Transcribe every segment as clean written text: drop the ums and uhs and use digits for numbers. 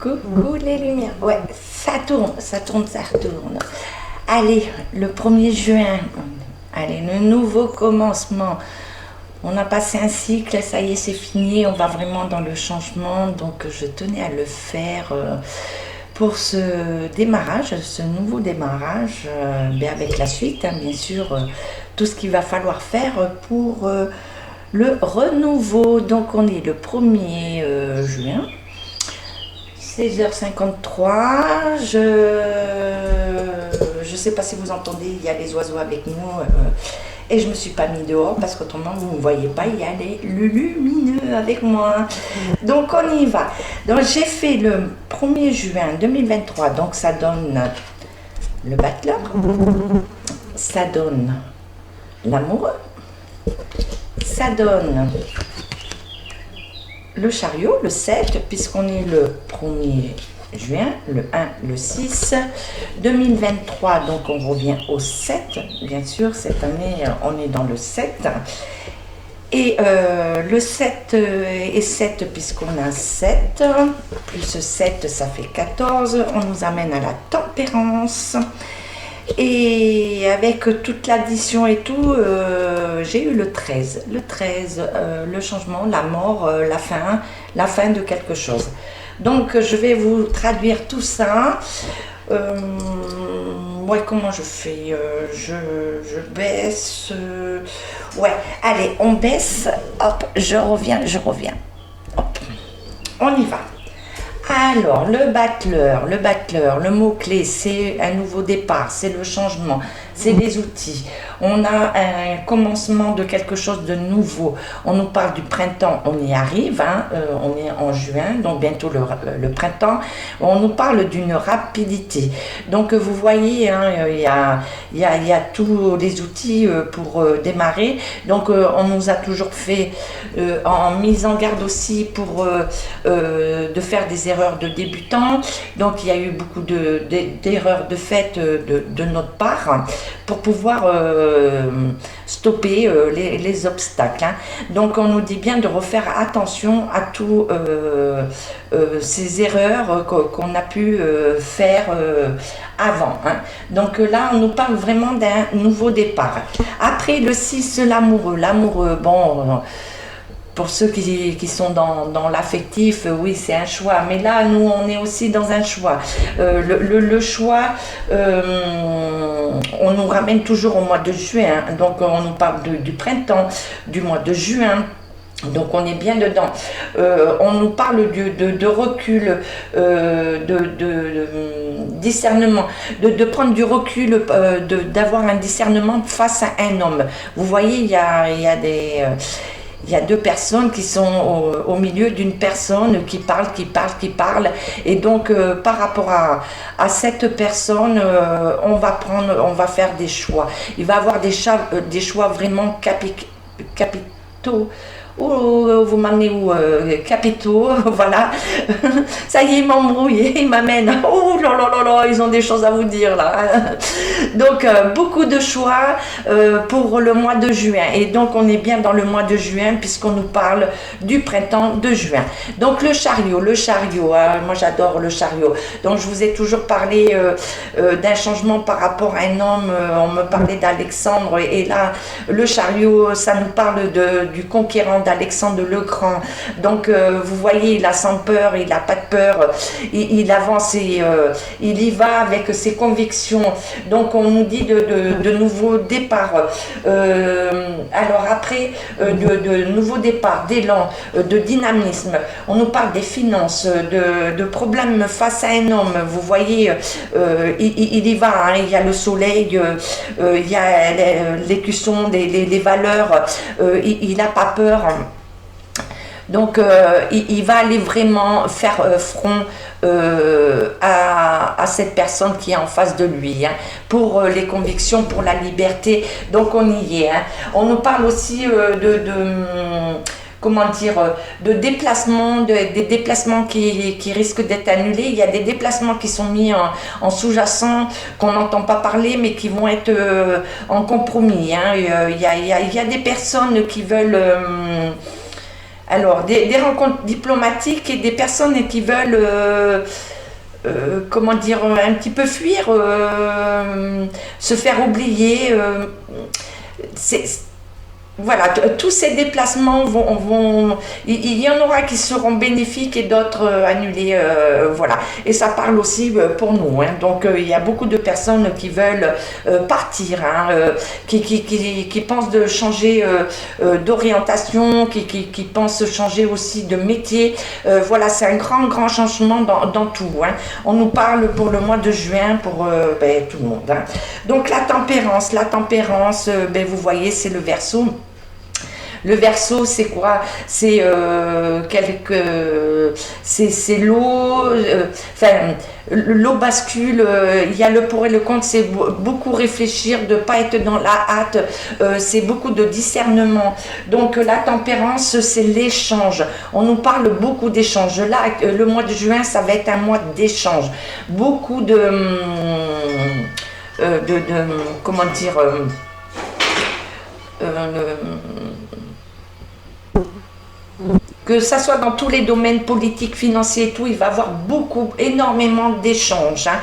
Coucou les lumières. Ouais, ça tourne, ça tourne, ça retourne. Allez, le 1er juin. Allez, le nouveau commencement. On a passé un cycle, ça y est, c'est fini. On va vraiment dans le changement. Donc, je tenais à le faire pour ce démarrage, ce nouveau démarrage, avec la suite, hein, bien sûr, tout ce qu'il va falloir faire pour le renouveau. Donc, on est le 1er juin. 16h53, je sais pas si vous entendez, il y a les oiseaux avec nous et je me suis pas mis dehors parce qu'autrement vous ne voyez pas, il y a le lumineux avec moi. Donc on y va. Donc j'ai fait le 1er juin 2023, donc ça donne le battleur, ça donne l'amoureux, ça donne le chariot, le 7, puisqu'on est le 1er juin, le 1, le 6, 2023, donc on revient au 7, bien sûr, cette année on est dans le 7, et le 7 et 7, puisqu'on a 7, plus 7, ça fait 14, on nous amène à la tempérance. Et avec toute l'addition et tout, j'ai eu le 13. Le 13, le changement, la mort, la fin de quelque chose. Donc, je vais vous traduire tout ça. Ouais, comment je fais je baisse. Ouais, allez, on baisse. Hop, je reviens. Hop, on y va. Alors, le battleur, le mot-clé, c'est un nouveau départ, c'est le changement, c'est les outils. On a un commencement de quelque chose de nouveau. On nous parle du printemps, on y arrive, hein, on est en juin, donc bientôt le printemps. On nous parle d'une rapidité. Donc, vous voyez, hein, il y a tous les outils pour démarrer. Donc, on nous a toujours fait en mise en garde aussi pour de faire des erreurs de débutants. Donc il y a eu beaucoup d'erreurs de fait de notre part pour pouvoir stopper les obstacles, hein. Donc on nous dit bien de refaire attention à tous ces erreurs qu'on a pu faire avant, hein. Donc là on nous parle vraiment d'un nouveau départ. Après le 6, l'amoureux, bon, pour ceux qui sont dans l'affectif, oui, c'est un choix. Mais là, nous, on est aussi dans un choix. Le choix, on nous ramène toujours au mois de juin. Donc, on nous parle du printemps, du mois de juin. Donc on est bien dedans. On nous parle de recul, de discernement, de prendre du recul, d'avoir un discernement face à un homme. Vous voyez, il y a deux personnes qui sont au milieu d'une personne qui parle. Et donc, par rapport à cette personne, on va faire des choix. Il va y avoir des choix vraiment capitaux. Oh, vous m'amenez où capitaux, voilà. Ça y est, il m'embrouille, il m'amène. Oh là là là là, ils ont des choses à vous dire là. Donc, beaucoup de choix pour le mois de juin. Et donc, on est bien dans le mois de juin puisqu'on nous parle du printemps de juin. Donc, le chariot, hein, moi j'adore le chariot. Donc, je vous ai toujours parlé d'un changement par rapport à un homme. On me parlait d'Alexandre. Et là, le chariot, ça nous parle du conquérant d'Alexandre le Grand. Donc vous voyez, il a sans peur, il n'a pas de peur, il avance et il y va avec ses convictions. Donc on nous dit de nouveaux départs. Alors après, de nouveaux départs, d'élan, de dynamisme. On nous parle des finances, de problèmes face à un homme. Vous voyez, il y va, hein, il y a le soleil, il y a l'écusson, les valeurs, il n'a pas peur. Donc il va aller vraiment faire front à cette personne qui est en face de lui, hein, pour les convictions, pour la liberté. Donc on y est, hein. On nous parle aussi comment dire, de déplacements, des déplacements qui risquent d'être annulés. Il y a des déplacements qui sont mis en sous-jacent, qu'on n'entend pas parler, mais qui vont être en compromis, hein. Il y a des personnes qui veulent Alors, des rencontres diplomatiques et des personnes qui veulent, comment dire, un petit peu fuir, se faire oublier. C'est, voilà, tous ces déplacements il y en aura qui seront bénéfiques et d'autres annulés, voilà. Et ça parle aussi pour nous, hein. Donc il y a beaucoup de personnes qui veulent partir, hein, qui pensent de changer d'orientation, qui pensent changer aussi de métier. Voilà, c'est un grand changement dans tout, hein. On nous parle pour le mois de juin pour tout le monde, hein. Donc la tempérance, vous voyez, c'est le Verseau. Le Verseau, c'est quoi? C'est c'est l'eau. Enfin, l'eau bascule. Il y a le pour et le contre. C'est beaucoup réfléchir, de pas être dans la hâte. C'est beaucoup de discernement. Donc la tempérance, c'est l'échange. On nous parle beaucoup d'échange. Là, le mois de juin, ça va être un mois d'échange. Beaucoup comment dire. Que ça soit dans tous les domaines politiques, financiers et tout, il va y avoir énormément d'échanges, hein.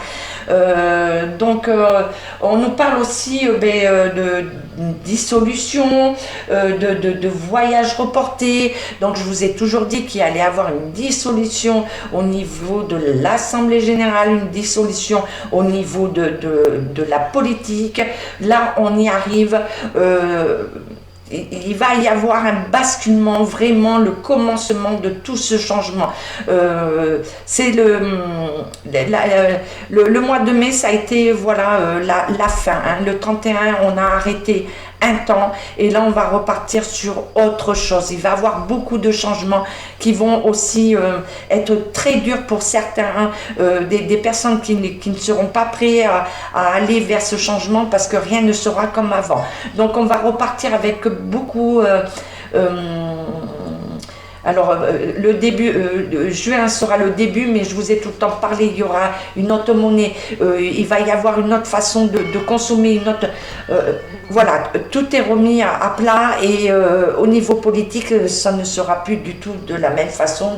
On nous parle aussi de dissolution, de voyages reportés. Donc, je vous ai toujours dit qu'il allait y avoir une dissolution au niveau de l'Assemblée générale, une dissolution au niveau de la politique. Là, on y arrive. Il va y avoir un basculement, vraiment le commencement de tout ce changement. C'est le mois de mai, ça a été voilà, la fin, hein. Le 31, on a arrêté un temps et là on va repartir sur autre chose. Il va y avoir beaucoup de changements qui vont aussi être très durs pour certains, hein. Des personnes qui ne seront pas prêtes à aller vers ce changement parce que rien ne sera comme avant. Donc on va repartir avec beaucoup alors, le début, juin sera le début, mais je vous ai tout le temps parlé, il y aura une autre monnaie, il va y avoir une autre façon de consommer, une autre... voilà, tout est remis à plat et au niveau politique, ça ne sera plus du tout de la même façon,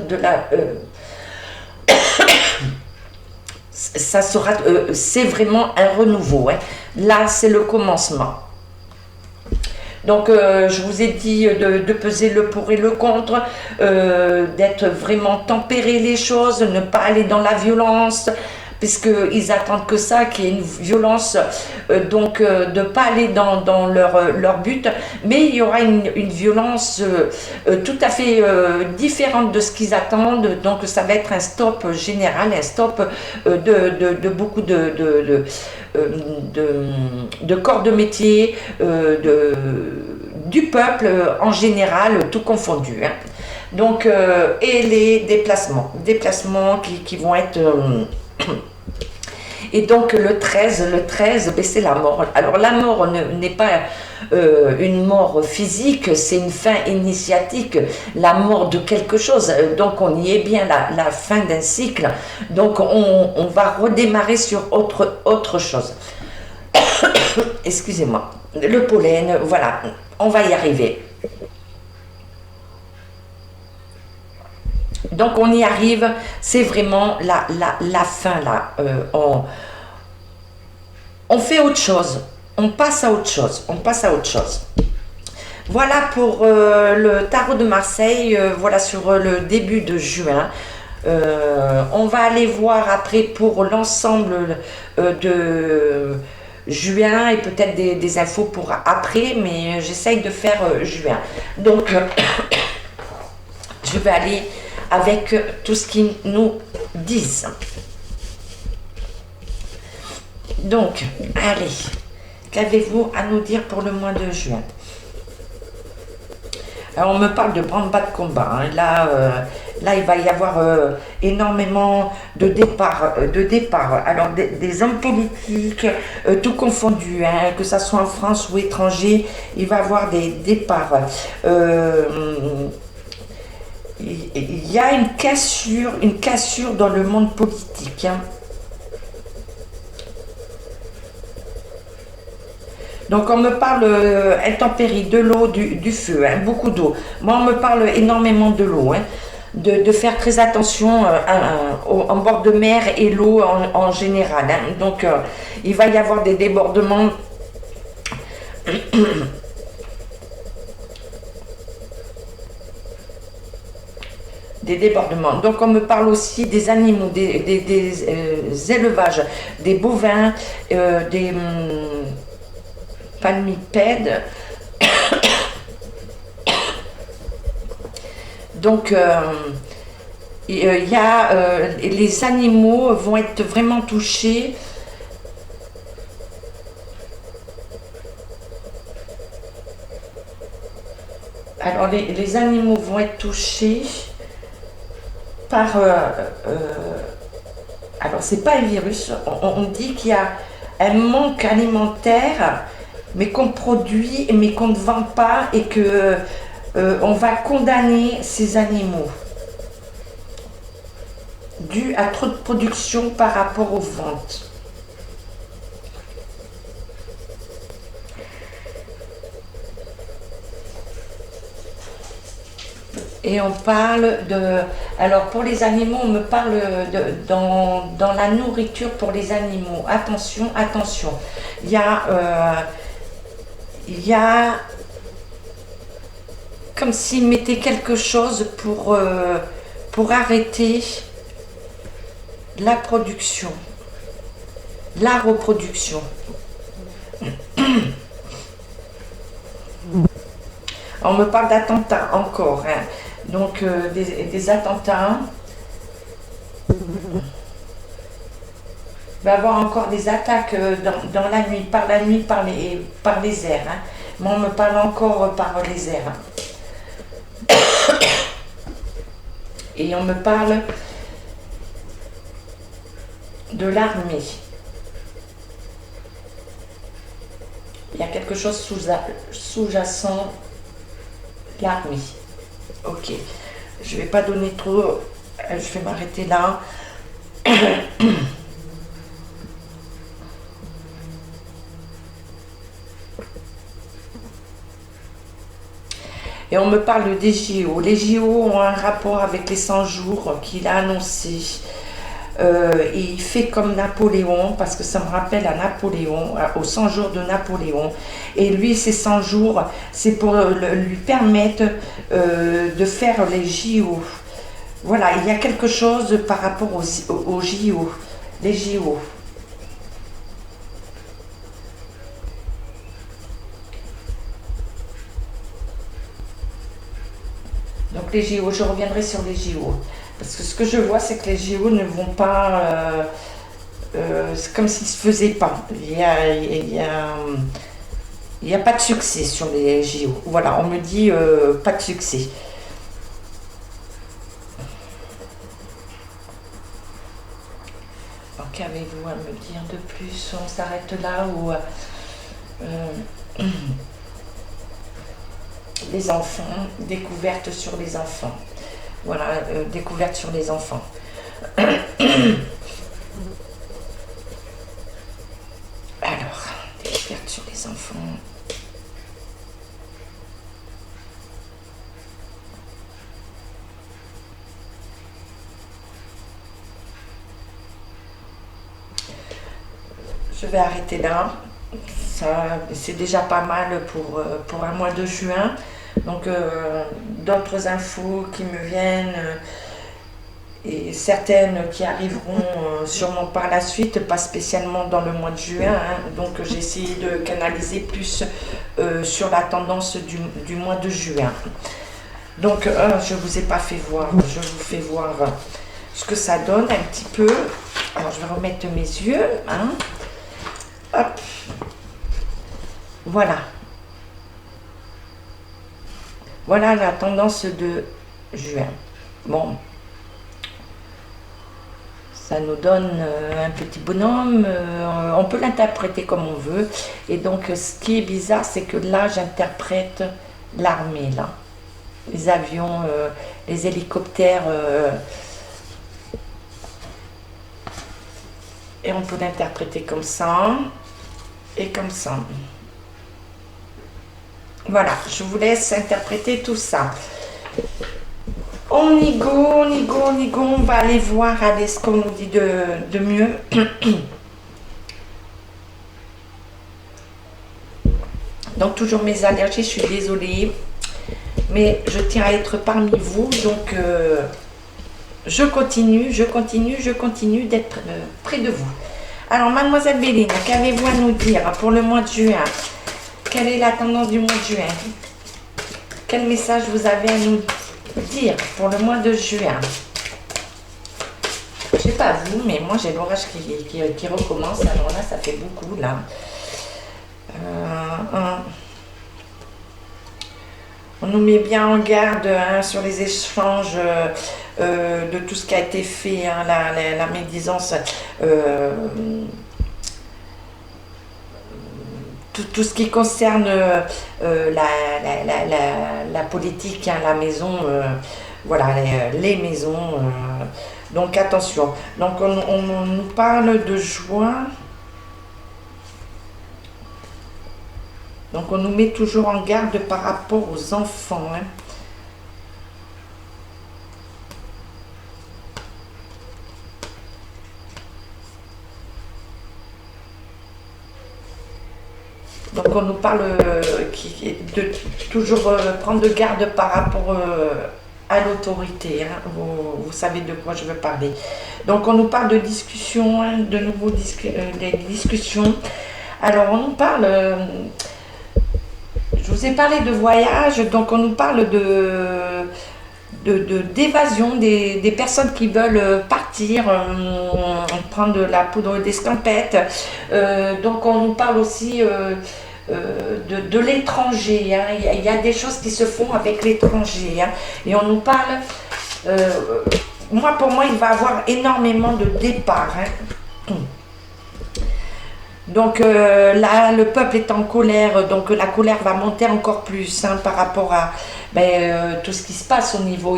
ça sera, c'est vraiment un renouveau, hein. Là, c'est le commencement. Donc, je vous ai dit de peser le pour et le contre, d'être vraiment tempérer les choses, ne pas aller dans la violence, puisqu'ils attendent que ça, qu'il y ait une violence, donc de ne pas aller dans leur but, mais il y aura une violence tout à fait différente de ce qu'ils attendent, donc ça va être un stop général, un stop de beaucoup de corps de métier, du peuple en général, tout confondu, hein. Donc, et les déplacements qui vont être... Et donc le 13, c'est la mort. Alors la mort n'est pas une mort physique, c'est une fin initiatique, la mort de quelque chose. Donc on y est bien, la fin d'un cycle. Donc on va redémarrer sur autre chose. Excusez-moi. Le pollen, voilà, on va y arriver. Donc on y arrive, c'est vraiment la fin là. On fait autre chose, on passe à autre chose, Voilà pour le tarot de Marseille, voilà sur le début de juin. On va aller voir après pour l'ensemble de juin et peut-être des infos pour après, mais j'essaye de faire juin. Donc je vais aller avec tout ce qu'ils nous disent. Donc, allez, qu'avez-vous à nous dire pour le mois de juin? Alors, on me parle de branle-bas de combat, hein. Là, il va y avoir énormément de départs. Alors, des hommes politiques, tout confondu, hein, que ce soit en France ou étranger, il va y avoir des départs. Il y a une cassure dans le monde politique, hein. Donc on me parle intempéries, de l'eau, du feu, hein, beaucoup d'eau. Moi on me parle énormément de l'eau, hein, de faire très attention en bord de mer et l'eau en général, hein. Donc il va y avoir des débordements. Des débordements. Donc on me parle aussi des animaux, des élevages, des bovins, des palmipèdes. Donc les animaux vont être vraiment touchés. Alors les animaux vont être touchés par... alors c'est pas un virus, on dit qu'il y a un manque alimentaire, mais qu'on produit, mais qu'on ne vend pas, et que on va condamner ces animaux dû à trop de production par rapport aux ventes. Et on parle de... Alors pour les animaux, on me parle dans la nourriture pour les animaux. Attention, attention. Il y a comme s'ils mettaient quelque chose pour arrêter la production, la reproduction. On me parle d'attentats encore, hein. Donc des attentats. Il va y avoir encore des attaques dans la nuit, par les airs, hein. Moi on me parle encore par les airs, hein. Et on me parle de l'armée. Il y a quelque chose sous-jacent, l'armée. Ok, je vais pas donner trop, je vais m'arrêter là. Et on me parle des JO. Les JO ont un rapport avec les 100 jours qu'il a annoncé. Il fait comme Napoléon, parce que ça me rappelle à Napoléon, aux 100 jours de Napoléon. Et lui, ces 100 jours, c'est pour lui permettre de faire les JO. Voilà, il y a quelque chose par rapport aux JO, les JO. Donc les JO, je reviendrai sur les JO. Parce que ce que je vois, c'est que les JO ne vont pas... c'est comme s'ils ne se faisaient pas. Il y a pas de succès sur les JO. Voilà, on me dit pas de succès. Alors, qu'avez-vous à me dire de plus? On s'arrête là ou... les enfants, découverte sur les enfants. Voilà, découverte sur les enfants. Alors, découverte sur les enfants. Je vais arrêter là. C'est déjà pas mal pour un mois de juin. Donc d'autres infos qui me viennent et certaines qui arriveront sûrement par la suite, pas spécialement dans le mois de juin, hein. Donc j'ai essayé de canaliser plus sur la tendance du mois de juin. Donc je vous ai pas fait voir, je vous fais voir ce que ça donne un petit peu. Alors je vais remettre mes yeux, hein. Hop. Voilà. Voilà la tendance de juin. Bon. Ça nous donne un petit bonhomme. On peut l'interpréter comme on veut. Et donc, ce qui est bizarre, c'est que là, j'interprète l'armée, là. Les avions, les hélicoptères. Et on peut l'interpréter comme ça et comme ça. Voilà, je vous laisse interpréter tout ça. On y go, on y go, on y go. On va aller voir, allez, ce qu'on nous dit de mieux. Donc, toujours mes allergies, je suis désolée. Mais je tiens à être parmi vous. Donc, je continue d'être près de vous. Alors, Mademoiselle Béline, qu'avez-vous à nous dire pour le mois de juin? Quelle est la tendance du mois de juin? Quel message vous avez à nous dire pour le mois de juin? Je sais pas vous, mais moi j'ai l'orage qui recommence. Alors là, ça fait beaucoup là. On nous met bien en garde hein, sur les échanges de tout ce qui a été fait, hein, la médisance, tout ce qui concerne la politique, hein, la maison, voilà, les maisons. Donc attention. Donc on nous parle de juin. Donc on nous met toujours en garde par rapport aux enfants. Hein. Donc on nous parle de toujours prendre de garde par rapport à l'autorité. Hein. Vous savez de quoi je veux parler. Donc on nous parle de discussions, hein, de nouveaux des discussions. Alors on nous parle... je vous ai parlé de voyage, donc on nous parle d'évasion des personnes qui veulent partir, prendre de la poudre d'escampette. Donc on nous parle aussi de l'étranger. Hein. Il y a des choses qui se font avec l'étranger. Hein. Et on nous parle, pour moi, il va y avoir énormément de départs. Hein. Donc là, le peuple est en colère, donc la colère va monter encore plus hein, par rapport à tout ce qui se passe au niveau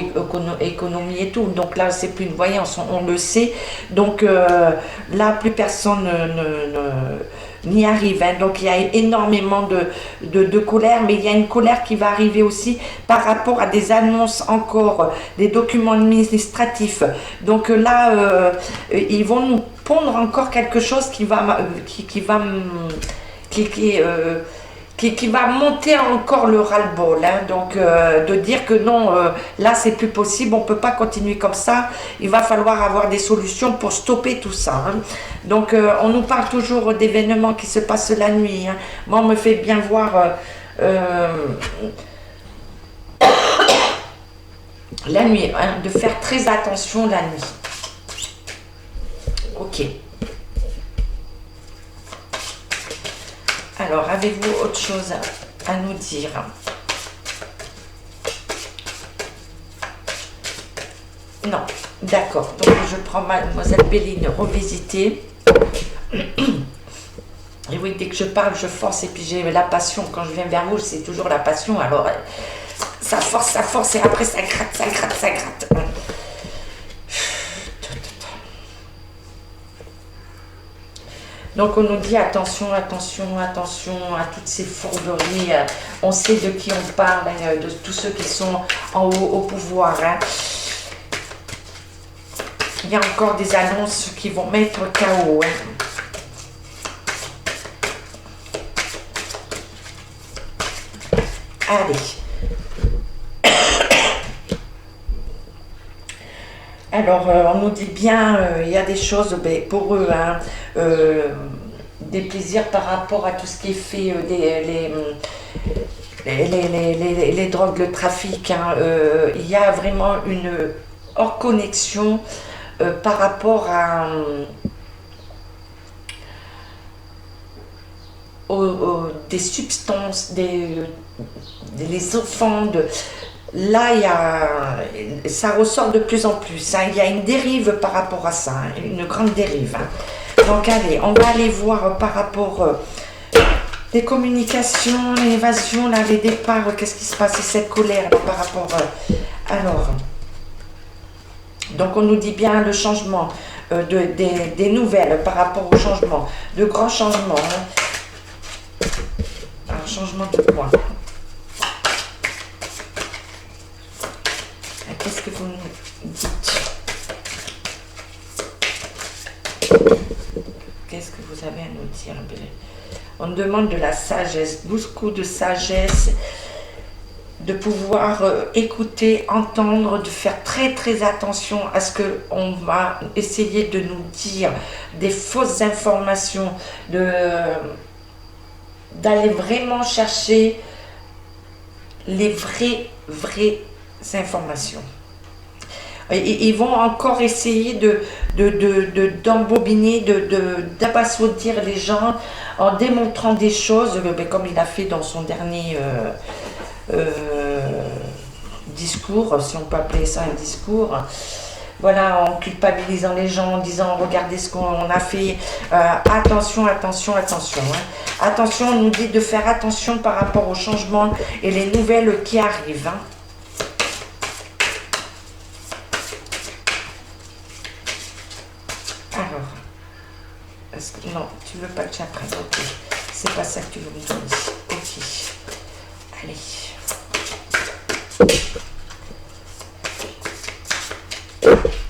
économie et tout. Donc là, c'est plus une voyance, on le sait. Donc là, plus personne n'y arrive. Hein. Donc il y a énormément de colère, mais il y a une colère qui va arriver aussi par rapport à des annonces encore, des documents administratifs. Donc là, ils vont nous pondre encore quelque chose qui va monter encore le ras-le-bol. Hein. Donc de dire que non, là c'est plus possible, on peut pas continuer comme ça, il va falloir avoir des solutions pour stopper tout ça. Hein. Donc on nous parle toujours d'événements qui se passent la nuit. Hein. Moi on me fait bien voir la nuit, hein, de faire très attention la nuit. Ok. Alors, avez-vous autre chose à nous dire? Non, d'accord. Donc, je prends Mademoiselle Béline revisitée. Et oui, dès que je parle, je force. Et puis, j'ai la passion. Quand je viens vers vous, c'est toujours la passion. Alors, ça force. Et après, ça gratte. Donc on nous dit attention à toutes ces fourberies. On sait de qui on parle, hein, de tous ceux qui sont en haut au pouvoir. Hein. Il y a encore des annonces qui vont mettre KO. Hein. Allez. Alors, on nous dit bien, il y a des choses pour eux, hein, des plaisirs par rapport à tout ce qui est fait, les drogues, le trafic. Hein, il y a vraiment une hors connexion par rapport à, des substances, les enfants là, ça ressort de plus en plus. Hein. Il y a une dérive par rapport à ça, hein, une grande dérive. Hein. Donc allez, on va aller voir par rapport les communications, l'évasion, là, les départs, qu'est-ce qui se passe, et cette colère là, par rapport. Alors, donc on nous dit bien le changement des nouvelles par rapport au changement, de grands changements. Hein. Alors, changement de quoi? Qu'est-ce que vous avez à nous dire? On demande de la sagesse, beaucoup de sagesse, de pouvoir écouter, entendre, de faire très attention à ce qu'on va essayer de nous dire, des fausses informations, d'aller vraiment chercher les vraies informations. Et ils vont encore essayer d'embobiner, d'abasourdir les gens en démontrant des choses, comme il a fait dans son dernier discours, si on peut appeler ça un discours. Voilà, en culpabilisant les gens, en disant regardez ce qu'on a fait, attention. Attention, on nous dit de faire attention par rapport aux changements et les nouvelles qui arrivent. Alors, non, tu veux pas que j'apprenne, ok. C'est pas ça que tu veux me donner, ok. Allez.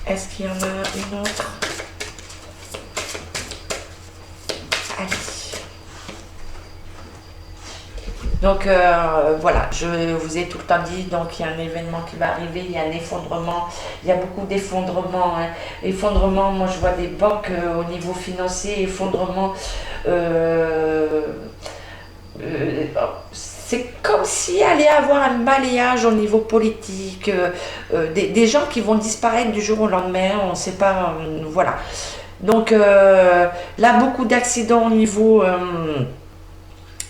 Est-ce qu'il y en a une autre? Allez. Donc voilà, je vous ai tout le temps dit, donc il y a un événement qui va arriver, il y a un effondrement, il y a beaucoup d'effondrements. Hein. Effondrement, moi je vois des banques au niveau financier, effondrement. C'est comme s'il allait avoir un balayage au niveau politique, des gens qui vont disparaître du jour au lendemain, on ne sait pas, voilà. Donc là, beaucoup d'accidents au niveau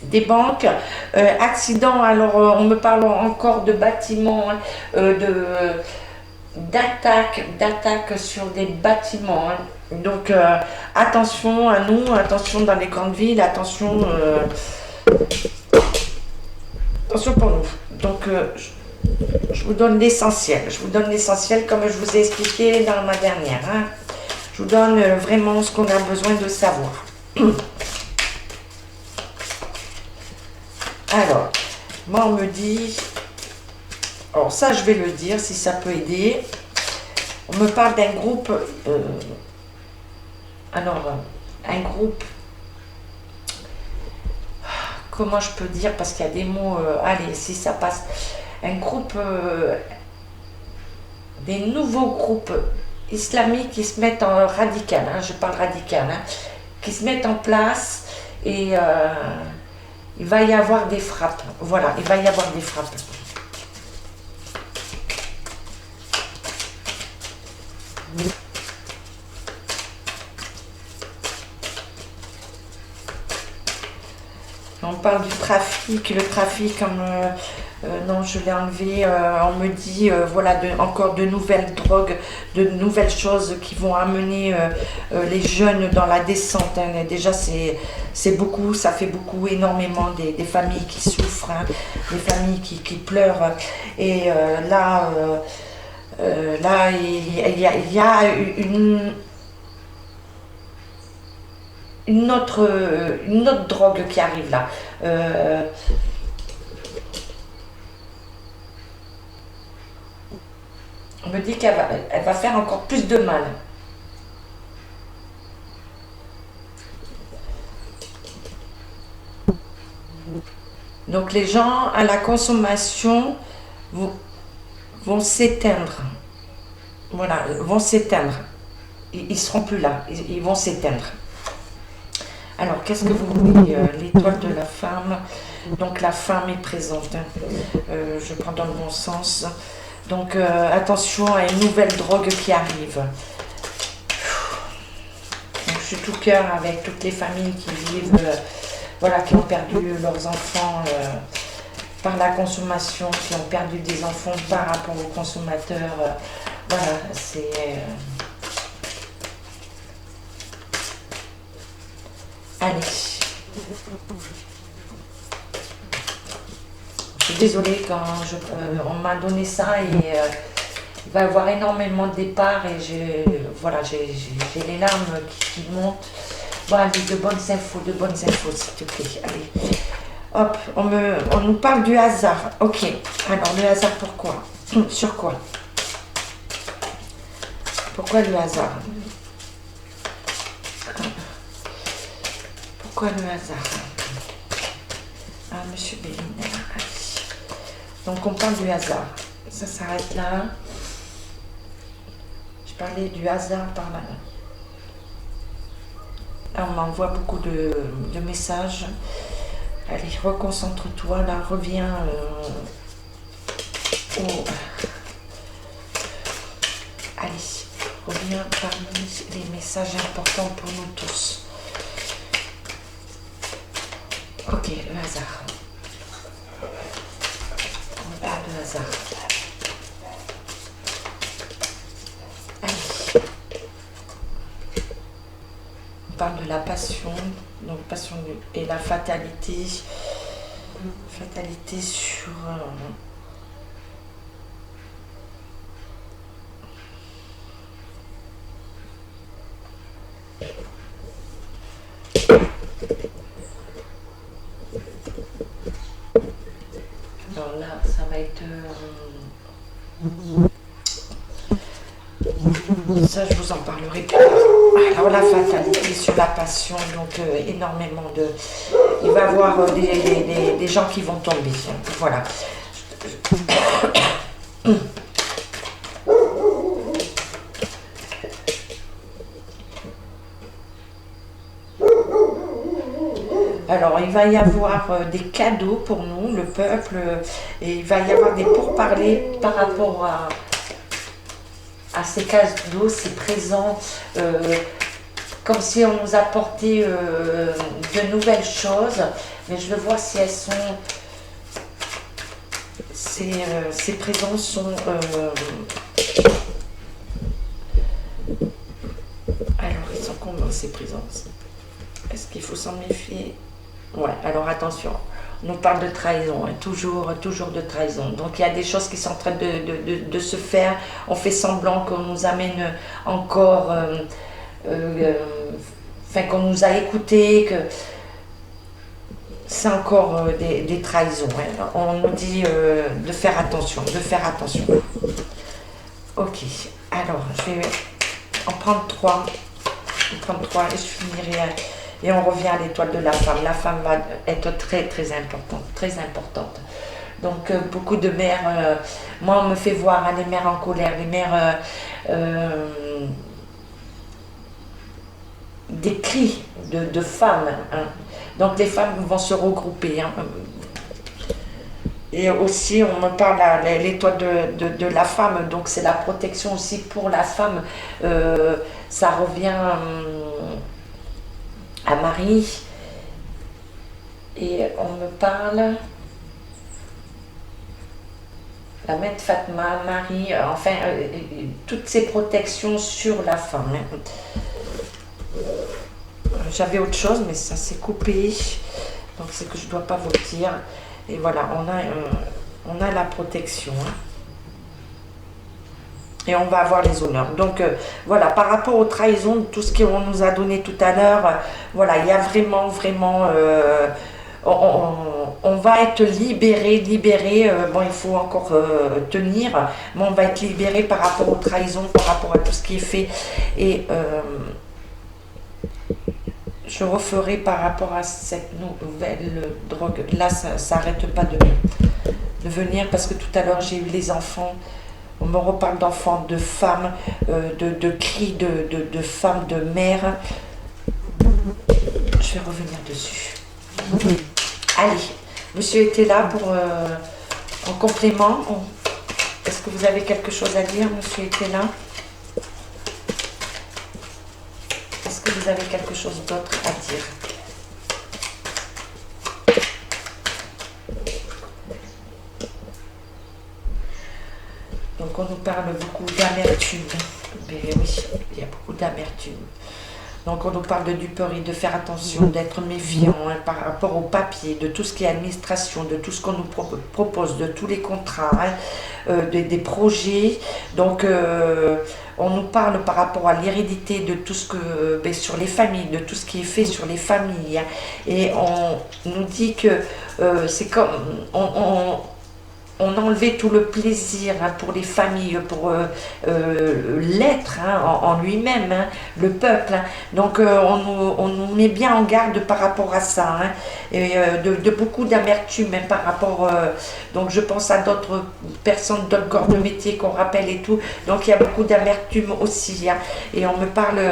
des banques, accidents, alors on me parle encore de bâtiments, hein, d'attaques sur des bâtiments. Hein. Donc attention à nous, attention dans les grandes villes, attention pour nous. Donc je vous donne l'essentiel. Je vous donne l'essentiel comme je vous ai expliqué dans ma dernière. Hein. Je vous donne vraiment ce qu'on a besoin de savoir. Alors, moi on me dit, alors ça je vais le dire si ça peut aider. On me parle d'un groupe, un groupe, comment je peux dire, parce qu'il y a des mots, allez, si ça passe, un groupe, des nouveaux groupes islamiques qui se mettent en radical, hein, je parle radical, hein, qui se mettent en place et il va y avoir des frappes. Voilà, il va y avoir des frappes. On parle du trafic, le trafic comme non, je l'ai enlevé, on me dit voilà encore de nouvelles drogues, de nouvelles choses qui vont amener les jeunes dans la descente. Hein. Déjà c'est beaucoup, ça fait beaucoup, énormément des familles qui souffrent, hein, des familles qui pleurent. Et là il y a une autre drogue qui arrive là. On me dit qu'elle va faire encore plus de mal. Donc les gens à la consommation vont s'éteindre. Voilà, vont s'éteindre. Ils ne seront plus là, ils vont s'éteindre. Alors, qu'est-ce que vous voulez? L'étoile de la femme. Donc, la femme est présente. Hein. Je prends dans le bon sens. Donc, attention à une nouvelle drogue qui arrive. Donc, je suis tout cœur avec toutes les familles qui vivent, voilà, qui ont perdu leurs enfants par la consommation, qui ont perdu des enfants par rapport aux consommateurs. Voilà, c'est... Allez. Je suis désolée quand on m'a donné ça et il va y avoir énormément de départs et j'ai les larmes qui montent. Bon, allez, de bonnes infos, s'il te plaît. Allez. Hop, on nous parle du hasard. Ok. Alors, le hasard, pourquoi? Sur quoi? Pourquoi le hasard? Pourquoi le hasard? Ah, monsieur Bélinet. Donc on parle du hasard. Ça s'arrête là. Je parlais du hasard par là. Là, on m'envoie beaucoup de messages. Allez, reconcentre-toi, là, reviens Allez, reviens parmi les messages importants pour nous tous. Ok, le hasard. On parle de hasard. Allez. On parle de la passion, donc passion et la fatalité. Fatalité sur... Alors là, ça va être... ça, je vous en parlerai plus. Alors la fatalité sur la passion, donc énormément de... Il va y avoir des gens qui vont tomber. Voilà. Alors, il va y avoir des cadeaux pour nous, le peuple, et il va y avoir des pourparlers par rapport à ces cadeaux, ces présents, comme si on nous apportait de nouvelles choses, mais je veux voir si elles sont... Ces présents sont... alors, ils sont combien ces présents? Est-ce qu'il faut s'en méfier? Ouais, alors attention, on nous parle de trahison, hein, toujours de trahison. Donc il y a des choses qui sont en train de se faire, on fait semblant qu'on nous amène encore, enfin qu'on nous a écoutés, que c'est encore des trahisons. Hein. On nous dit de faire attention, Ok, alors je vais en prendre 3, et je finirai... Et on revient à l'étoile de la femme. La femme va être très importante. Donc beaucoup de mères, moi on me fait voir les mères en colère, les mères des cris de femmes. Hein. Donc les femmes vont se regrouper. Hein. Et aussi on me parle à l'étoile de la femme, donc c'est la protection aussi pour la femme. Ça revient... à Marie, et on me parle la mère de Fatma, Marie, enfin toutes ces protections sur la femme. J'avais autre chose mais ça s'est coupé, donc c'est que je ne dois pas vous le dire. Et voilà, on a la protection. Et on va avoir les honneurs. Donc voilà, par rapport aux trahisons, tout ce qu'on nous a donné tout à l'heure, voilà, il y a vraiment, on va être libéré, bon il faut encore tenir, mais on va être libéré par rapport aux trahisons, par rapport à tout ce qui est fait. Et je referai par rapport à cette nouvelle drogue. Là, ça n'arrête pas de venir, parce que tout à l'heure, j'ai eu les enfants. On me reparle d'enfants, de femmes, de cris de femmes, de mères. Je vais revenir dessus. Allez, monsieur était là pour en complément. Est-ce que vous avez quelque chose à dire, monsieur était là? Est-ce que vous avez quelque chose d'autre à dire? Donc on nous parle beaucoup d'amertume. Oui, il y a beaucoup d'amertume. Donc on nous parle de duperie, de faire attention, d'être méfiant hein, par rapport au papier, de tout ce qui est administration, de tout ce qu'on nous propose, de tous les contrats, hein, des projets. Donc on nous parle par rapport à l'hérédité de tout ce que, sur les familles, de tout ce qui est fait sur les familles. Hein, et on nous dit que c'est comme... on a enlevé tout le plaisir hein, pour les familles, pour l'être hein, en lui-même, hein, le peuple. Hein. Donc on nous met bien en garde par rapport à ça, hein, et de beaucoup d'amertume hein, par rapport. Donc je pense à d'autres personnes, d'autres corps de métier qu'on rappelle et tout. Donc il y a beaucoup d'amertume aussi. Hein, et on me parle.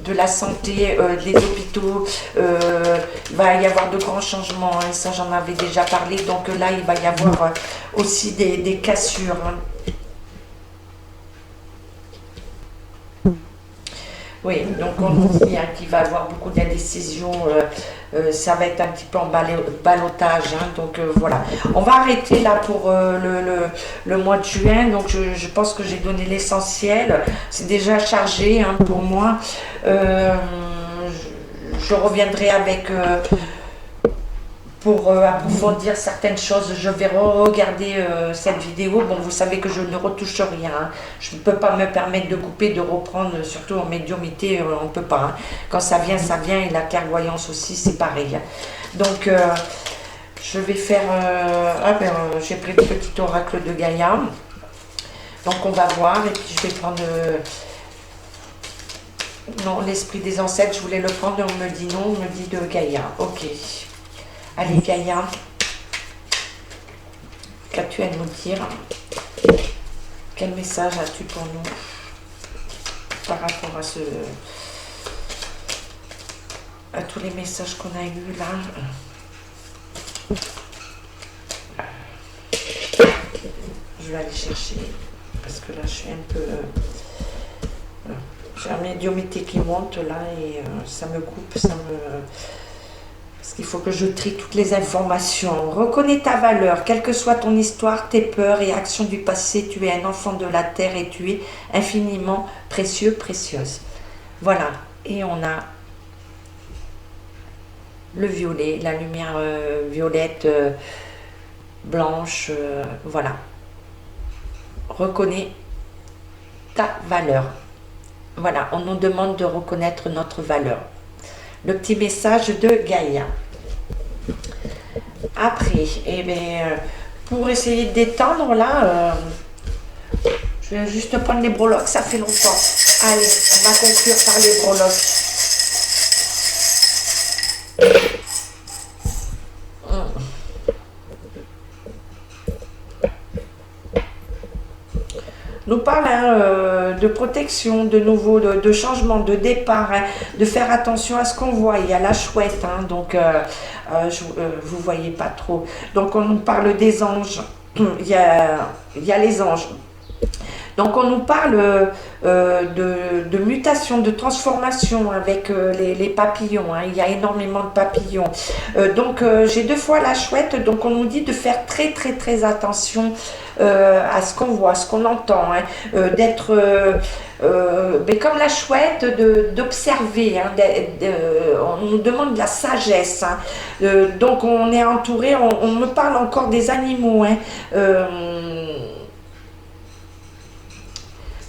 De la santé, des hôpitaux, il va y avoir de grands changements, hein, ça j'en avais déjà parlé, donc là il va y avoir aussi des cassures. Hein. Oui, donc on nous dit hein, qu'il va y avoir beaucoup d'indécisions, ça va être un petit peu en ballottage, hein, donc voilà. On va arrêter là pour le mois de juin, donc je pense que j'ai donné l'essentiel, c'est déjà chargé hein, pour moi. Je reviendrai avec... pour approfondir certaines choses, je vais regarder cette vidéo. Bon, vous savez que je ne retouche rien. Hein. Je ne peux pas me permettre de couper, de reprendre, surtout en médiumité, on ne peut pas. Hein. Quand ça vient, et la clairvoyance aussi, c'est pareil. Hein. Donc, je vais faire... j'ai pris le petit oracle de Gaïa. Donc, on va voir. Et puis, je vais prendre... non, l'esprit des ancêtres, je voulais le prendre, on me dit non, on me dit de Gaïa. Ok. Allez Gaïa, qu'as-tu à nous dire? Quel message as-tu pour nous par rapport à tous les messages qu'on a eus là? Je vais aller chercher parce que là je suis un peu... j'ai un médiumité qui monte là et ça me coupe, ça me... Parce qu'il faut que je trie toutes les informations. Reconnais ta valeur, quelle que soit ton histoire, tes peurs et actions du passé. Tu es un enfant de la terre et tu es infiniment précieux, précieuse. Voilà. Et on a le violet, la lumière violette, blanche. Voilà. Reconnais ta valeur. Voilà. On nous demande de reconnaître notre valeur. Le petit message de Gaïa. Après, eh bien, pour essayer de détendre, là, je vais juste prendre les breloques, ça fait longtemps. Allez, on va conclure par les breloques. Nous parle hein, de protection, de nouveau, de changement, de départ, hein, de faire attention à ce qu'on voit. Il y a la chouette, hein, donc vous voyez pas trop. Donc on nous parle des anges, il y a les anges. Donc on nous parle de mutation, de transformation avec les papillons. Hein. Il y a énormément de papillons. Donc j'ai deux fois la chouette. Donc on nous dit de faire très très très attention à ce qu'on voit, à ce qu'on entend. Hein. D'être mais comme la chouette, d'observer. Hein. On nous demande de la sagesse. Hein. Donc on est entouré. On me parle encore des animaux. Hein.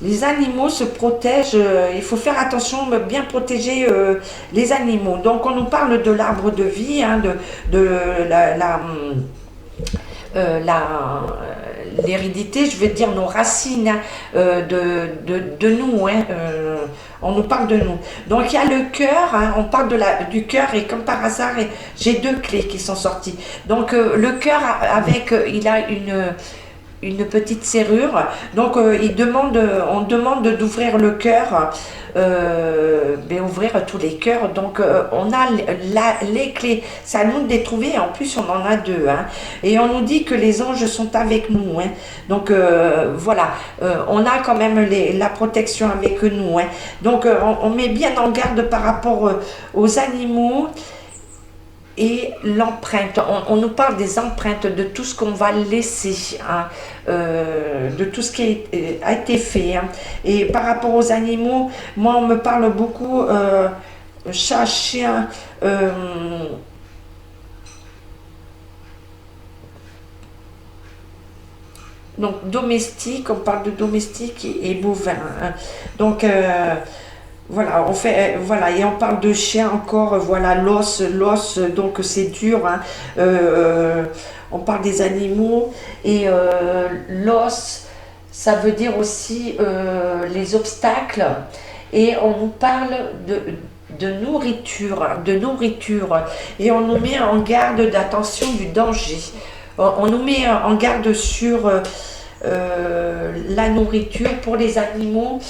Les animaux se protègent, il faut faire attention, bien protéger les animaux. Donc on nous parle de l'arbre de vie, hein, de l'hérédité, je vais dire nos racines, hein, de nous. Hein, on nous parle de nous. Donc il y a le cœur, hein, on parle du cœur et comme par hasard, j'ai deux clés qui sont sorties. Donc le cœur, il a une petite serrure, donc on demande d'ouvrir le cœur, ouvrir tous les cœurs, donc on a les clés, c'est à nous de les trouver, en plus on en a deux, hein, et on nous dit que les anges sont avec nous, hein, donc voilà, on a quand même la protection avec nous, hein, donc on met bien en garde par rapport aux animaux. Et l'empreinte, on nous parle des empreintes, de tout ce qu'on va laisser, hein, de tout ce qui a été fait. Hein. Et par rapport aux animaux, moi on me parle beaucoup chat, chien, donc domestique, on parle de domestique et bovin. Hein. Donc Voilà, on fait, voilà, et on parle de chien encore, voilà, l'os, donc c'est dur, hein. On parle des animaux, et l'os, ça veut dire aussi les obstacles, et on nous parle de nourriture, et on nous met en garde d'attention du danger. On nous met en garde sur la nourriture pour les animaux.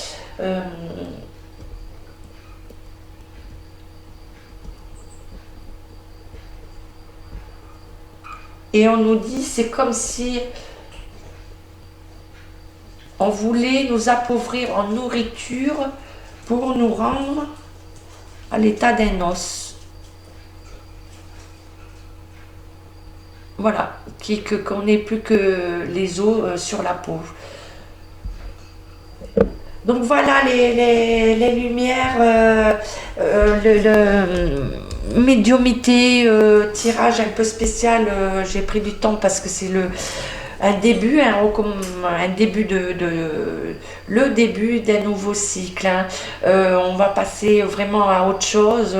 euh, Et on nous dit, c'est comme si on voulait nous appauvrir en nourriture pour nous rendre à l'état d'un os. Voilà, qu'on n'ait plus que les os sur la peau. Donc voilà les lumières, médiumité, tirage un peu spécial. J'ai pris du temps parce que c'est un début, un début le début d'un nouveau cycle, hein. On va passer vraiment à autre chose.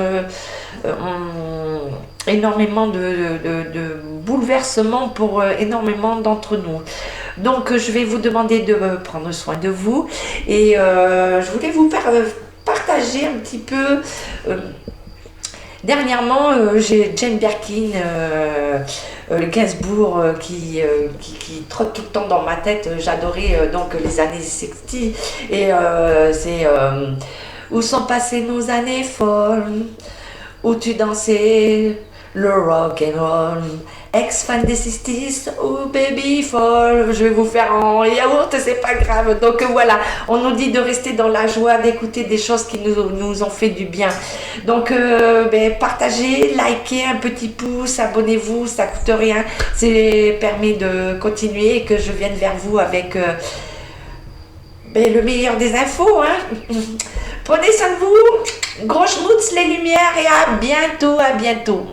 Énormément de bouleversements pour énormément d'entre nous. Donc je vais vous demander de prendre soin de vous, et je voulais vous partager un petit peu. euh, Dernièrement, j'ai Jane Birkin, le Gainsbourg, qui trotte tout le temps dans ma tête. J'adorais donc les années 60, et c'est où sont passées nos années folles, où tu dansais le rock and roll. Ex-fan des 60s, oh baby fall. Je vais vous faire en yaourt, c'est pas grave. Donc voilà, on nous dit de rester dans la joie, d'écouter des choses qui nous ont fait du bien. Donc partagez, likez, un petit pouce, abonnez-vous, ça coûte rien. C'est permet de continuer et que je vienne vers vous avec le meilleur des infos, hein. Prenez soin de vous, gros schmutz les lumières, et à bientôt, à bientôt.